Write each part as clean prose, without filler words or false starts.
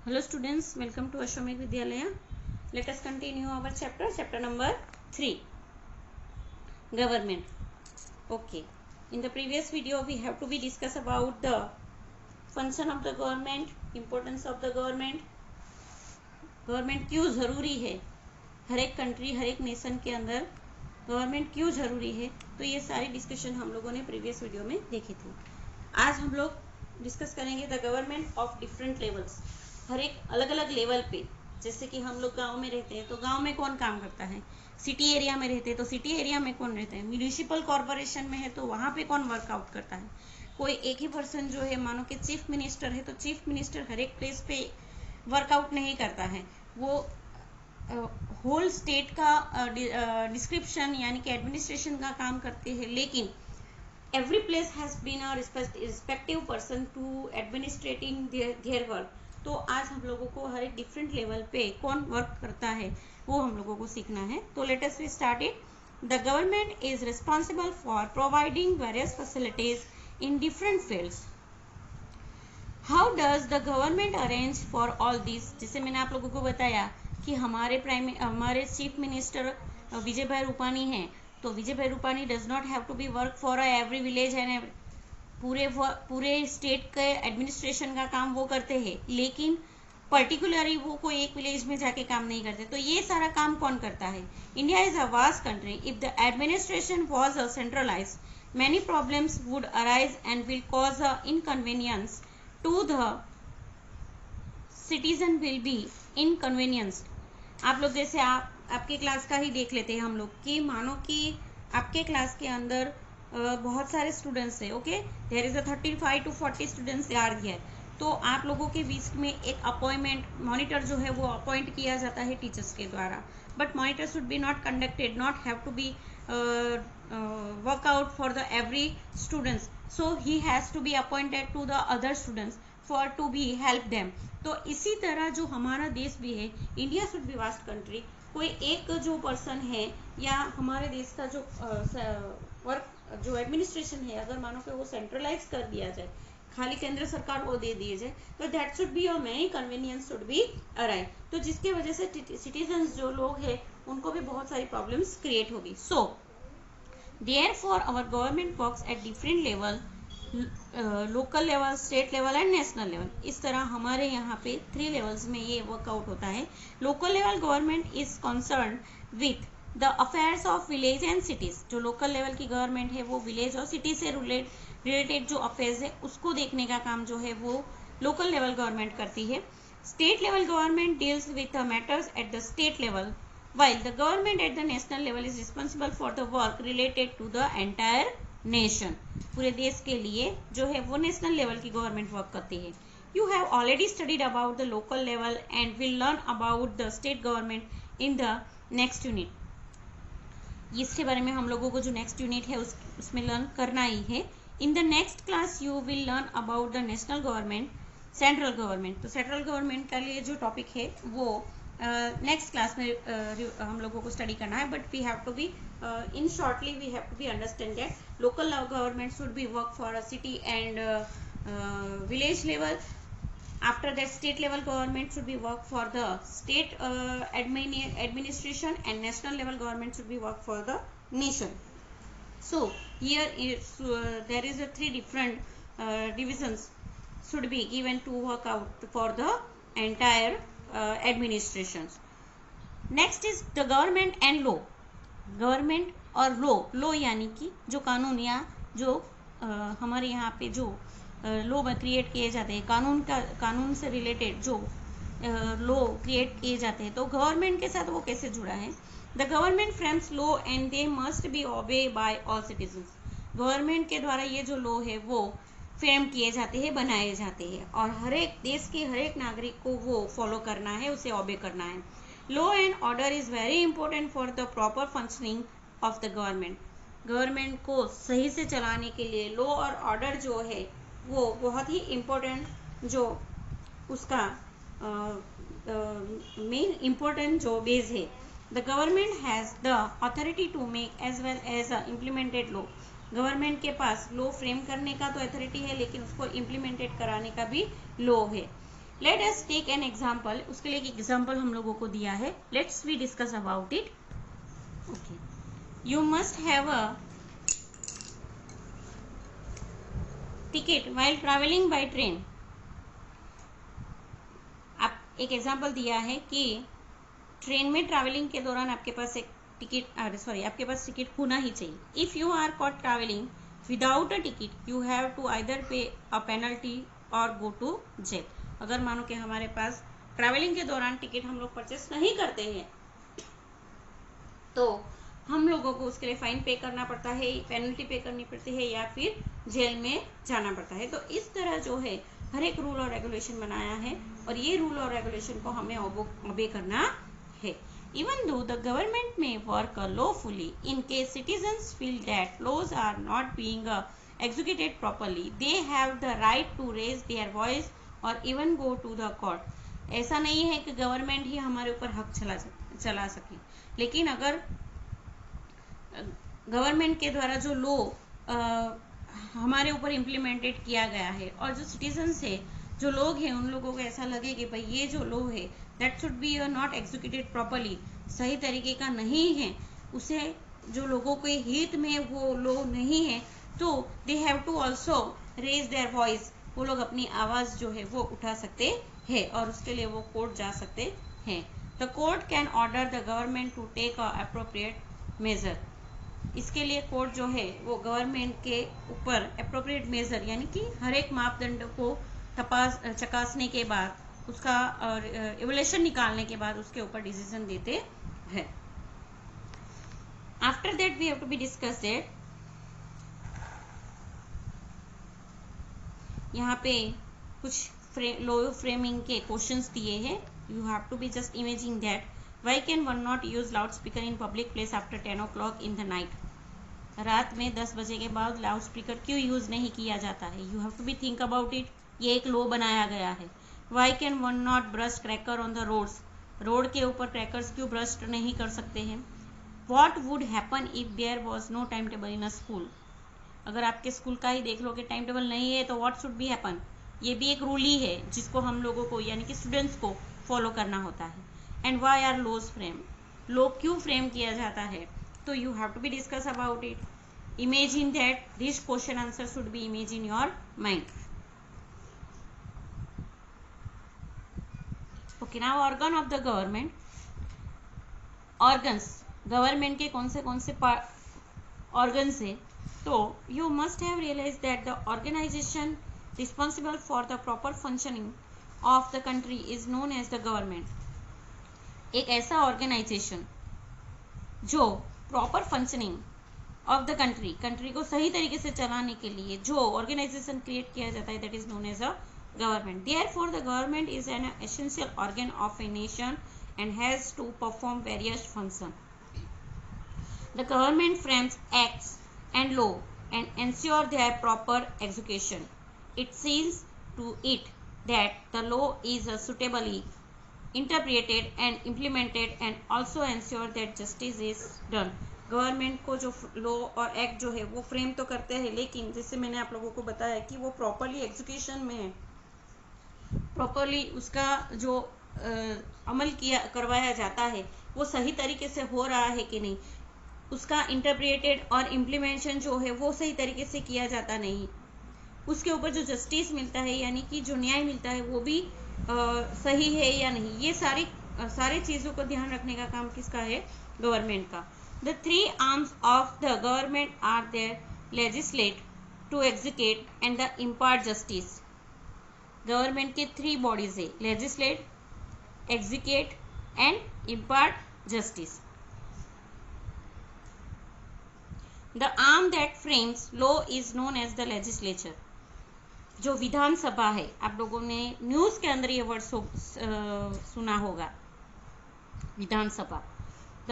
Hello students, welcome to Ashwamekh Vidyalaya. Let us continue our chapter number 3, government. Okay, in the previous video we have to be discuss about the function of the government, importance of the government क्यों ज़रूरी है, हर एक country हर एक nation के अंदर government क्यों ज़रूरी है, तो ये सारी डिस्कशन हम लोगों ने प्रीवियस वीडियो में देखी थी। आज हम लोग डिस्कस करेंगे the government of different levels, हर एक अलग अलग लेवल पे। जैसे कि हम लोग गांव में रहते हैं तो गांव में कौन काम करता है, सिटी एरिया में रहते हैं तो सिटी एरिया में कौन रहता है, म्यूनिसिपल कॉरपोरेशन में है तो वहाँ पे कौन वर्कआउट करता है। कोई एक ही पर्सन जो है, मानो कि चीफ मिनिस्टर है तो चीफ मिनिस्टर हर एक प्लेस पे वर्कआउट नहीं करता है, वो होल स्टेट का डिस्क्रिप्शन यानी कि एडमिनिस्ट्रेशन का काम करते हैं। लेकिन every place has been a respective person to administrating their work। तो आज हम लोगों को हर एक डिफरेंट लेवल पे कौन वर्क करता है वो हम लोगों को सीखना है। तो let us start it. The government is responsible for providing various facilities in different fields. How does the government arrange for all this. जैसे मैंने आप लोगों को बताया कि हमारे चीफ मिनिस्टर विजय भाई रूपानी हैं, तो विजय भाई Rupani does not have to be work for every village and पूरे स्टेट के एडमिनिस्ट्रेशन का काम वो करते हैं, लेकिन पर्टिकुलरली वो कोई एक विलेज में जाके काम नहीं करते। तो ये सारा काम कौन करता है। India is a vast country. If the administration was a centralise, many problems would arise and will cause a inconvenience to the citizen will be inconvenienced. आप लोग जैसे आपके क्लास का ही देख लेते हैं हम लोग कि मानो कि आपके क्लास के अंदर बहुत सारे स्टूडेंट्स हैं। Okay, there is a 35 to 40 students are here. तो आप लोगों के बीच में एक अपॉइंटमेंट मॉनिटर जो है वो अपॉइंट किया जाता है टीचर्स के द्वारा, but monitor should be not conducted, not have to be workout for the every students, so he has to be appointed to the other students for to be help them. तो इसी तरह जो हमारा देश भी है, India should be vast country. कोई एक जो पर्सन है या हमारे देश का जो वर्क जो एडमिनिस्ट्रेशन है, अगर मानो कि वो सेंट्रलाइज कर दिया जाए, खाली केंद्र सरकार को दे दिए जाए, तो दैट शुड बी और many convenience should be arrive. तो जिसके वजह से सिटीजन्स जो लोग हैं उनको भी बहुत सारी प्रॉब्लम्स क्रिएट होगी। So therefore our government works at different level, local level, state level and national level. इस तरह हमारे यहाँ पे 3 लेवल्स में ये वर्कआउट होता है। Local level government is concern with the affairs of village and cities. जो लोकल लेवल की गवर्नमेंट है वो विलेज और सिटी से रिलेटेड जो अफेयर्स है उसको देखने का काम जो है वो लोकल लेवल गवर्नमेंट करती है। State level government deals with the matters at the state level, while the government at the national level is responsible for the work related to the entire nation। पूरे देश के लिए जो है वो national level की गवर्नमेंट वर्क करती है। You have already studied about the local level and will learn about the state government in the next unit। इसके बारे में हम लोगों को जो नेक्स्ट यूनिट है उसमें लर्न करना ही है। इन the next class you will learn about the national government, central government. तो सेंट्रल गवर्नमेंट का लिए जो टॉपिक है वो नेक्स्ट क्लास में हम लोगों को स्टडी करना है, but we have to be in shortly we have to be understand that local government should be work for a city and village level. After that, state level government should be work for the state administration, and national level government should be work for the nation. So here is there is a 3 different divisions should be given to work out for the entire administrations. Next is the government and law। Government और law यानी कि जो कानून या जो हमारे यहाँ पे जो लॉ क्रिएट किए जाते हैं, कानून से रिलेटेड जो लॉ क्रिएट किए जाते हैं, तो गवर्नमेंट के साथ वो कैसे जुड़ा है। The government frames law and they must be obey by all citizens. Government के द्वारा ये जो लॉ है वो फ्रेम किए जाते हैं, बनाए जाते हैं, और हर एक देश के हर एक नागरिक को वो फॉलो करना है, उसे ओबे करना है। Law and order is very important for the proper functioning of the government. Government को सही से चलाने के लिए लॉ और ऑर्डर जो है वो बहुत ही इम्पोर्टेंट, जो उसका मेन इम्पोर्टेंट जो बेस है। The government has the authority to make as well as implemented law. Government के पास लॉ फ्रेम करने का तो अथॉरिटी है, लेकिन उसको इम्प्लीमेंटेड कराने का भी लॉ है। Let us take an example, उसके लिए एक एग्जाम्पल हम लोगों को दिया है, let's we discuss about it. Okay, you must have a ticket while travelling by train. आप एक एग्जाम्पल दिया है कि ट्रेन में ट्रैवलिंग के दौरान आपके पास एक टिकट, सॉरी, आपके पास टिकट होना ही चाहिए। If you are caught travelling without a ticket you have to either pay a penalty और गो टू जेल। अगर मानो कि हमारे पास ट्रैवलिंग के दौरान टिकट हम लोग परचेस नहीं करते हैं तो हम लोगों को उसके लिए फाइन पे करना पड़ता है, पेनल्टी पे करनी पड़ती है या फिर जेल में जाना पड़ता है। तो इस तरह जो है हर एक रूल और रेगुलेशन बनाया है और ये रूल और रेगुलेशन को हमें ओबे करना है। Even though the government may work lawfully, in case citizens feel that laws are not being executed properly, they have the right to raise their voice or even go to the court. ऐसा नहीं है कि government ही हमारे ऊपर हक चला सके, लेकिन अगर गवर्नमेंट के द्वारा जो लॉ हमारे ऊपर इम्प्लीमेंटेड किया गया है और जो सिटीजन्स है, जो लोग हैं, उन लोगों को ऐसा लगे कि भाई ये जो लॉ है that should be not executed properly, सही तरीके का नहीं है, उसे जो लोगों के हित में वो लॉ नहीं है, तो they have to also raise their voice, वो लोग अपनी आवाज़ जो है वो उठा सकते हैं और उसके लिए वो कोर्ट जा सकते हैं। The court can order the government to take a appropriate measure. इसके लिए कोर्ट जो है वो गवर्नमेंट के ऊपर अप्रोप्रिएट मेजर यानी कि हर एक मापदंड को चकासने के बाद उसका इवैल्यूएशन निकालने के बाद उसके ऊपर डिसीजन देते हैं। After that we have to be discuss it. यहाँ पे कुछ लॉ फ्रेमिंग के क्वेश्चंस दिए हैं, you have to be just imaging that why can one not use loud speaker in public place after 10 o'clock in the night. रात में 10 बजे के बाद लाउड स्पीकर क्यों यूज नहीं किया जाता है? You have to be think about it. ये एक लॉ बनाया गया है। Why can one not brush cracker on the roads, road के ऊपर क्रैकर्स क्यों ब्रश नहीं कर सकते हैं? What would happen if there was no time table in a school, अगर आपके स्कूल का ही देख लो कि टाइम टेबल नहीं है तो व्हाट शुड बी हैपन? ये भी एक रूल ही है जिसको हम लोगों को यानी कि स्टूडेंट्स को फॉलो करना होता है। And why are laws frame, law क्यों फ्रेम किया जाता है? तो you have to be discuss about it. Imagine that this question answer should be imaged in your mind. Okay, now organ of the government. Organs, government के कौन से organs है? तो you must have realized that the organization responsible for the proper functioning of the country is known as the government. एक ऐसा organization जो proper functioning of the country को सही तरीके से चलाने के लिए जो ऑर्गेनाइजेशन क्रिएट किया जाता है that is known as a government. Therefore the government is an essential organ of a nation and has to perform various function. The government frames acts and law and ensure their proper execution. It sees to it that the law is suitably interpreted and implemented and also ensure that justice is done. Government को जो law और act जो है वो frame तो करते हैं, लेकिन जैसे मैंने आप लोगों को बताया कि वो प्रॉपरली एग्जीक्यूशन में है, प्रॉपरली उसका जो अमल करवाया जाता है वो सही तरीके से हो रहा है कि नहीं, उसका इंटरप्रिटेड और इम्प्लीमेंटेशन जो है वो सही तरीके से किया जाता नहीं, उसके ऊपर जो जस्टिस मिलता है यानी कि जो न्याय मिलता है वो भी सही है या नहीं, ये सारी चीज़ों को ध्यान रखने का काम किसका है? गवर्नमेंट का। The three arms of the government are their legislate, to execute and the impart justice. Government के 3 bodies है, legislate, execute and impart justice. The arm that frames law is known as the legislature. जो विधानसभा है, आप लोगों ने news के अंदर ये वर्ड सुना होगा, विधानसभा। द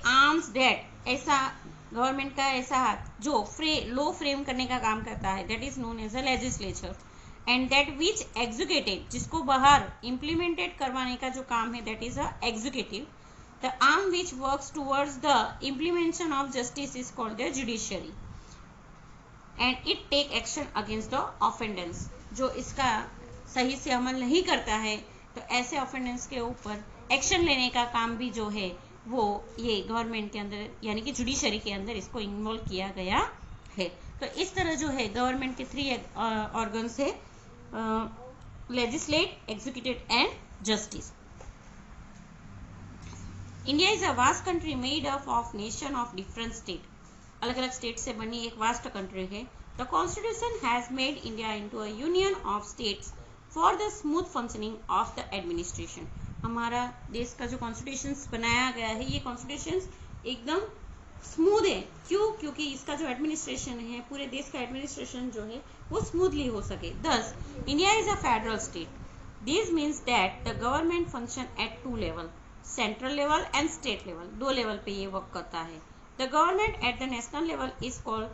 आर्म्स दैट, ऐसा गवर्नमेंट का ऐसा हाथ जो लॉ फ्रेम करने का काम करता है that is known as a legislature. And that which executive, जिसको बाहर इम्प्लीमेंटेड करवाने का जो काम है that is a executive. The arm which works towards the implementation of justice is called the judiciary and it take action against the offenders. जो इसका सही से अमल नहीं करता है तो ऐसे ऑफेंडेंस के ऊपर एक्शन लेने का काम भी जो है वो ये गवर्नमेंट के अंदर यानी कि जुडिशरी के अंदर इसको इन्वॉल्व किया गया है। तो इस तरह जो है गवर्नमेंट के 3 ऑर्गन्स है, legislate, executive and justice. India is a vast country made up of nation of different state. अलग अलग स्टेट से बनी एक वास्ट कंट्री है। The constitution has made India into a union of states for the smooth functioning of the administration. हमारा देश का जो कॉन्स्टिट्यूशन बनाया गया है ये कॉन्स्टिट्यूशन एकदम स्मूथ है। क्यों? क्योंकि इसका जो एडमिनिस्ट्रेशन है, पूरे देश का एडमिनिस्ट्रेशन जो है वो स्मूथली हो सके। दस, India is a federal state. This means that the government function at 2 level, central level and state level. 2 level पे ये वर्क करता है। The government at the national level is called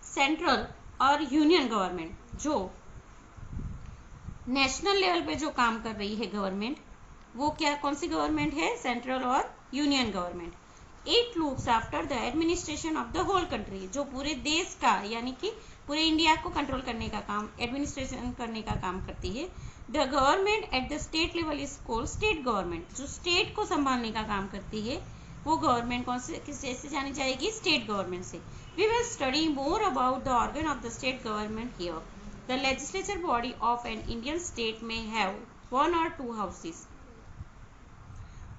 central और यूनियन गवर्नमेंट। जो national level पे जो काम कर रही है गवर्नमेंट, वो क्या, कौन सी गवर्नमेंट है? सेंट्रल और union government. It looks after the administration of the whole country. जो पूरे देश का यानी कि पूरे इंडिया को कंट्रोल करने का काम, एडमिनिस्ट्रेशन करने का काम करती है। The government at the state level is called state government. जो स्टेट को संभालने का काम करती है वो गवर्नमेंट कौन से, किससे से जानी जाएगी? स्टेट गवर्नमेंट से। We will study more about the organ of the state government here. The legislature body of an Indian state में हैव 1 or 2 हाउसेस।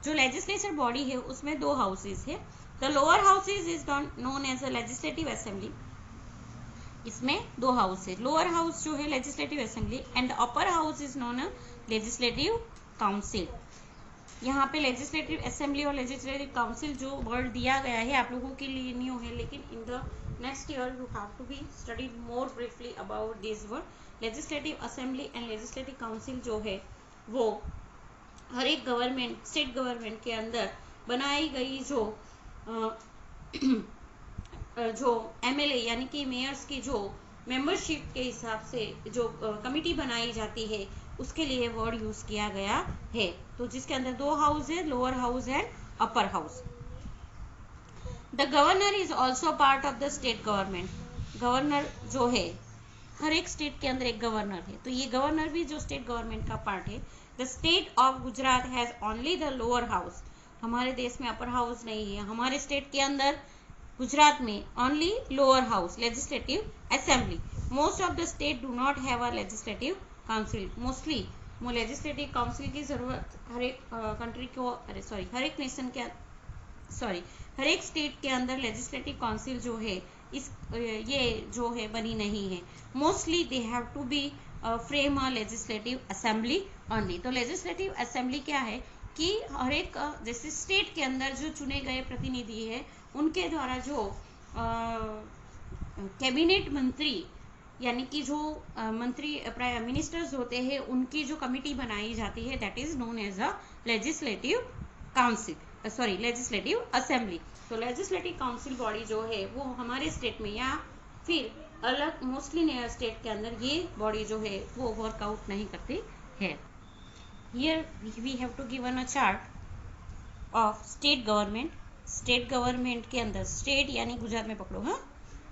जो लेजिस्लेचर बॉडी है उसमें 2 हाउसेस है। The lower houses is known as a legislative assembly. इसमें 2 house है। Lower house जो है legislative assembly and upper house is known a legislative council. यहाँ पे लेजिस्लेटिव असेंबली और लेजिस्लेटिव काउंसिल जो वर्ड दिया गया है आप लोगों के लिए न्यू है, लेकिन in the next year you have to be studied more briefly about this word. Legislative assembly and legislative council जो है वो हर एक गवर्नमेंट, स्टेट गवर्नमेंट के अंदर बनाई गई जो एमएलए यानी कि मेयर्स की जो मेंबरशिप के हिसाब से जो कमिटी बनाई जाती है उसके लिए वर्ड यूज किया गया है। तो जिसके अंदर 2 हाउस है, lower house and upper house. The governor is also part of the state government. Governor जो है, हर एक स्टेट के अंदर एक गवर्नर है, तो ये गवर्नर भी जो स्टेट गवर्नमेंट का पार्ट है। The state of Gujarat has only the lower house. हमारे देश में अपर हाउस नहीं है। हमारे स्टेट के अंदर गुजरात में only lower house, legislative assembly. Most of the state do not have a legislative council. Mostly legislative council की जरूरत हर एक कंट्री को, हर एक नेशन के, हर एक स्टेट के अंदर लेजिस्लेटिव काउंसिल जो है ये जो है बनी नहीं है। Mostly they have to be frame a legislative assembly only. तो लेजिस्लेटिव असेंबली क्या है कि हर एक जैसे स्टेट के अंदर जो चुने गए प्रतिनिधि है उनके द्वारा जो कैबिनेट मंत्री यानी कि जो मंत्री प्राइम मिनिस्टर्स होते हैं उनकी जो कमिटी बनाई जाती है that is known as a legislative council, legislative assembly. तो लेजिस्लेटिव काउंसिल बॉडी जो है वो हमारे स्टेट में या फिर अलग मोस्टली स्टेट के अंदर ये बॉडी जो है वो वर्कआउट नहीं करती है। Here we have to given a chart of state government. State government के अंदर, स्टेट यानी गुजरात में पकड़ो, हाँ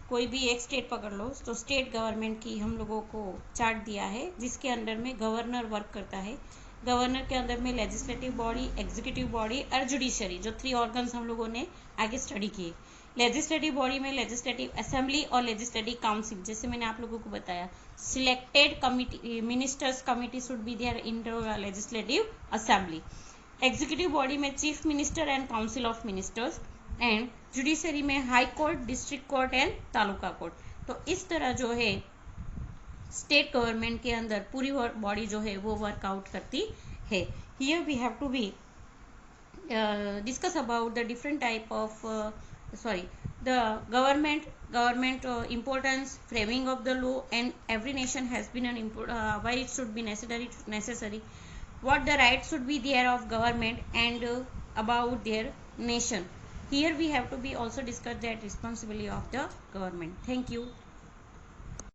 कोई भी एक स्टेट पकड़ लो, तो स्टेट गवर्नमेंट की हम लोगों को चार्ट दिया है जिसके अंदर में गवर्नर वर्क करता है। गवर्नर के अंदर में लेजिस्लेटिव बॉडी, एग्जीक्यूटिव बॉडी और जुडिशरी, जो 3 ऑर्गन्स हम लोगों ने आगे स्टडी किए। लेजिस्लेटिव बॉडी में लेजिस्लेटिव असेंबली और लेजिस्लेटिव काउंसिल, जैसे मैंने आप लोगों को बताया selected committee, ministers committee should be there in legislative assembly. Executive body में chief minister and council of ministers and judiciary में high court, district court and taluka court. तो इस तरह जो है स्टेट गवर्नमेंट के अंदर पूरी बॉडी जो है वो वर्कआउट करती है। Here we have to be discuss about the different type of the government importance, framing of the law, and every nation has been an why it should be necessary, what the rights should be there of government, and about their nation. Here we have to be also discuss that responsibility of the government. Thank you.